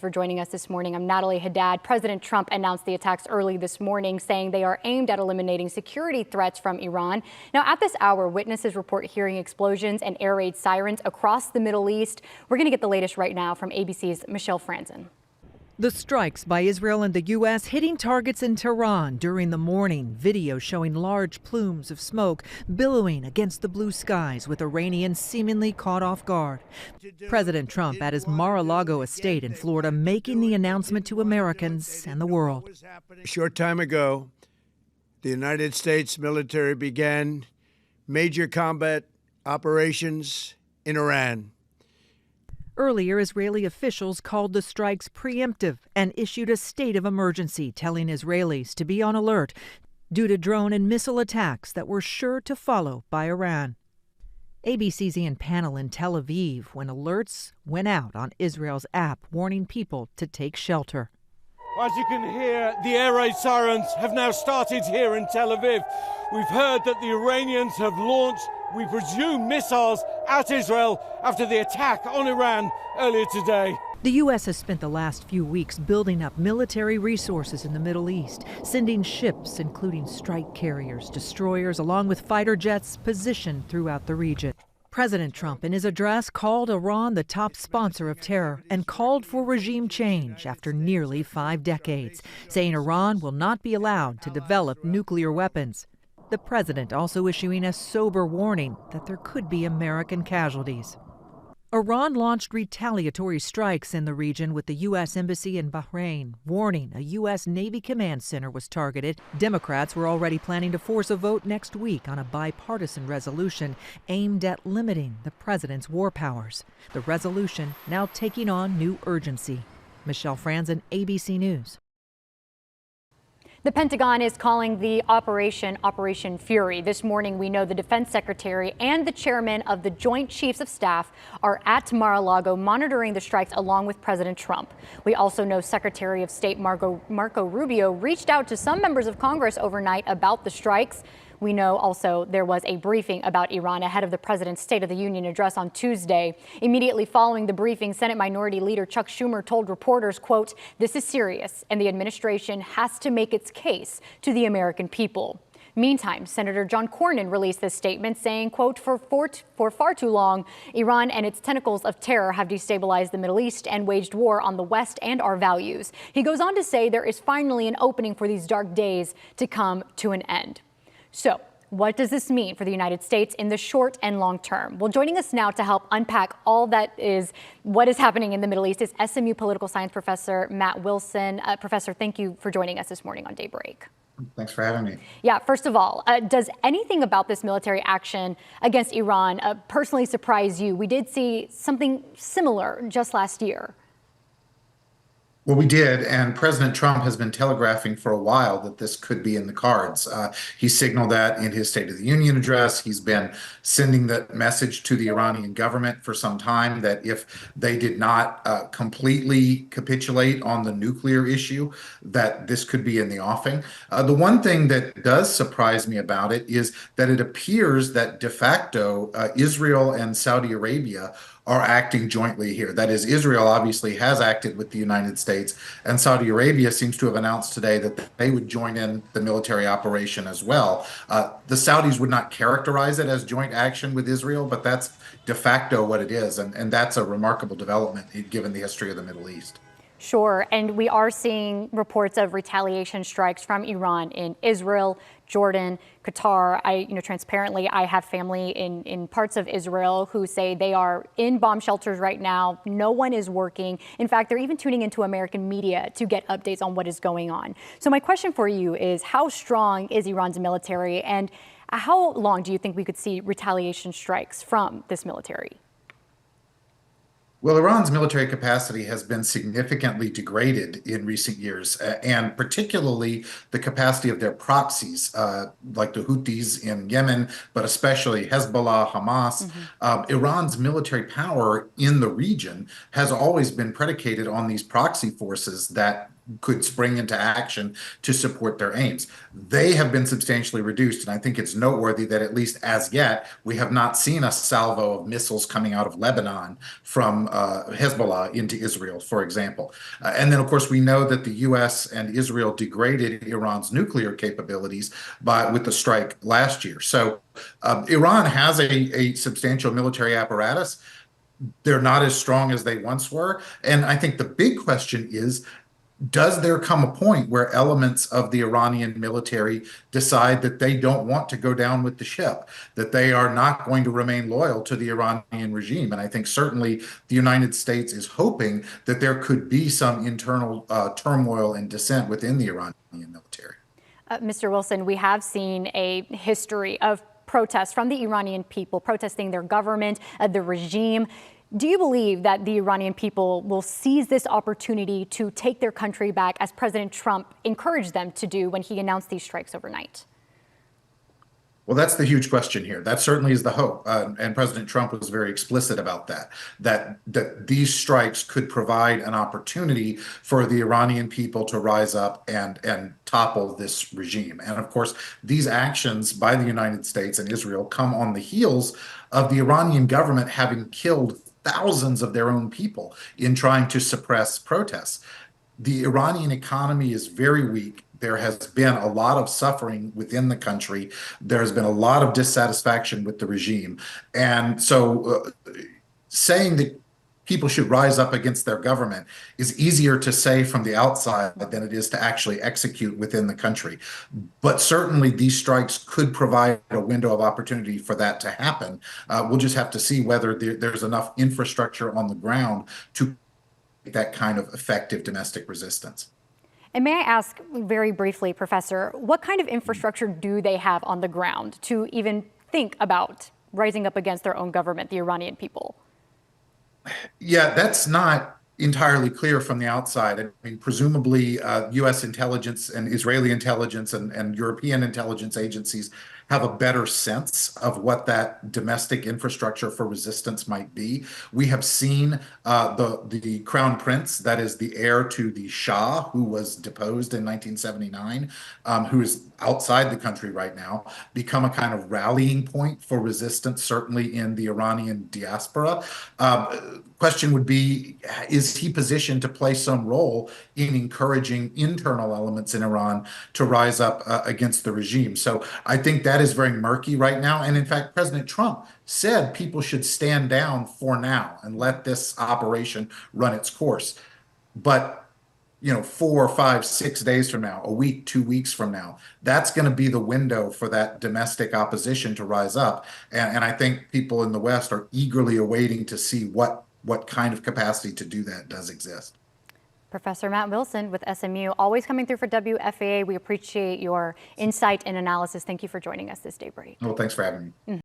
For joining us this morning. I'm Natalie Haddad. President Trump announced the attacks early this morning, saying they are aimed at eliminating security threats from Iran. Now, at this hour, witnesses report hearing explosions and air raid sirens across the Middle East. We're going to get the latest right now from ABC's Michelle Franzen. The strikes by Israel and the U.S. hitting targets in Tehran during the morning. Video showing large plumes of smoke billowing against the blue skies, with Iranians seemingly caught off guard. President Trump at his Mar-a-Lago estate in Florida making the announcement to Americans and the world. A short time ago, the United States military began major combat operations in Iran. Earlier, Israeli officials called the strikes preemptive and issued a state of emergency, telling Israelis to be on alert due to drone and missile attacks that were sure to follow by Iran. ABC's Ian Pannell in Tel Aviv when alerts went out on Israel's app warning people to take shelter. As you can hear, the air raid sirens have now started here in Tel Aviv. We've heard that the Iranians have launched, we presume, missiles at Israel after the attack on Iran earlier today. The U.S. has spent the last few weeks building up military resources in the Middle East, sending ships, including strike carriers, destroyers, along with fighter jets positioned throughout the region. President Trump, in his address, called Iran the top sponsor of terror and called for regime change after nearly 5 decades, saying Iran will not be allowed to develop nuclear weapons. The president also issuing a sober warning that there could be American casualties. Iran launched retaliatory strikes in the region, with the U.S. Embassy in Bahrain warning a U.S. Navy command center was targeted. Democrats were already planning to force a vote next week on a bipartisan resolution aimed at limiting the president's war powers. The resolution now taking on new urgency. Michelle Franzen, ABC News. The Pentagon is calling the Operation Fury. This morning, we know the Defense Secretary and the chairman of the Joint Chiefs of Staff are at Mar-a-Lago monitoring the strikes along with President Trump. We also know Secretary of State Marco Rubio reached out to some members of Congress overnight about the strikes. We know also there was a briefing about Iran ahead of the president's State of the Union address on Tuesday. Immediately following the briefing, Senate Minority Leader Chuck Schumer told reporters, quote, "This is serious, and the administration has to make its case to the American people." Meantime, Senator John Cornyn released this statement saying, quote, for far too long, Iran and its tentacles of terror have destabilized the Middle East and waged war on the West and our values. He goes on to say there is finally an opening for these dark days to come to an end. So, what does this mean for the United States in the short and long term? Well, joining us now to help unpack all that is what is happening in the Middle East is SMU political science professor Matt Wilson. Professor, thank you for joining us this morning on Daybreak. Thanks for having me. Yeah, first of all, does anything about this military action against Iran personally surprise you? We did see something similar just last year. Well, we did, and President Trump has been telegraphing for a while that this could be in the cards. He signaled that in his State of the Union address. He's been sending that message to the Iranian government for some time that if they did not completely capitulate on the nuclear issue, that this could be in the offing. The one thing that does surprise me about it is that it appears that de facto Israel and Saudi Arabia are acting jointly here. That is, Israel obviously has acted with the United States, and Saudi Arabia seems to have announced today that they would join in the military operation as well. The Saudis would not characterize it as joint action with Israel, but that's de facto what it is, and that's a remarkable development given the history of the Middle East. Sure, and we are seeing reports of retaliation strikes from Iran in Israel, Jordan, Qatar. Transparently, I have family in parts of Israel who say they are in bomb shelters right now. No one is working. In fact, they're even tuning into American media to get updates on what is going on. So my question for you is, how strong is Iran's military, and how long do you think we could see retaliation strikes from this military? Well, Iran's military capacity has been significantly degraded in recent years, and particularly the capacity of their proxies, like the Houthis in Yemen, but especially Hezbollah, Hamas. Iran's military power in the region has always been predicated on these proxy forces that could spring into action to support their aims. They have been substantially reduced, and I think it's noteworthy that at least as yet, we have not seen a salvo of missiles coming out of Lebanon from Hezbollah into Israel, for example. And then, of course, we know that the U.S. and Israel degraded Iran's nuclear capabilities with the strike last year. So Iran has a substantial military apparatus. They're not as strong as they once were. And I think the big question is, does there come a point where elements of the Iranian military decide that they don't want to go down with the ship, that they are not going to remain loyal to the Iranian regime? And I think certainly the United States is hoping that there could be some internal turmoil and dissent within the Iranian military. Mr. Wilson, we have seen a history of protests from the Iranian people protesting their government, the regime. Do you believe that the Iranian people will seize this opportunity to take their country back, as President Trump encouraged them to do when he announced these strikes overnight? Well, that's the huge question here. That certainly is the hope. And President Trump was very explicit about that these strikes could provide an opportunity for the Iranian people to rise up and topple this regime. And of course, these actions by the United States and Israel come on the heels of the Iranian government having killed thousands of their own people in trying to suppress protests. The Iranian economy is very weak. There has been a lot of suffering within the country. There has been a lot of dissatisfaction with the regime. And so saying that people should rise up against their government is easier to say from the outside than it is to actually execute within the country. But certainly these strikes could provide a window of opportunity for that to happen. We'll just have to see whether there's enough infrastructure on the ground to make that kind of effective domestic resistance. And may I ask very briefly, Professor, what kind of infrastructure do they have on the ground to even think about rising up against their own government, the Iranian people? Yeah, that's not entirely clear from the outside. I mean, presumably U.S. intelligence and Israeli intelligence and European intelligence agencies have a better sense of what that domestic infrastructure for resistance might be. We have seen the Crown Prince, that is the heir to the Shah, who was deposed in 1979, who is outside the country right now, become a kind of rallying point for resistance, certainly in the Iranian diaspora. Question would be, is he positioned to play some role in encouraging internal elements in Iran to rise up against the regime? So I think that is very murky right now. And in fact, President Trump said people should stand down for now and let this operation run its course. But 4, 5, 6 days from now, a week, 2 weeks from now, that's going to be the window for that domestic opposition to rise up. And I think people in the West are eagerly awaiting to see what kind of capacity to do that does exist. Professor Matt Wilson with SMU, always coming through for WFAA. We appreciate your insight and analysis. Thank you for joining us this daybreak. Well, thanks for having me.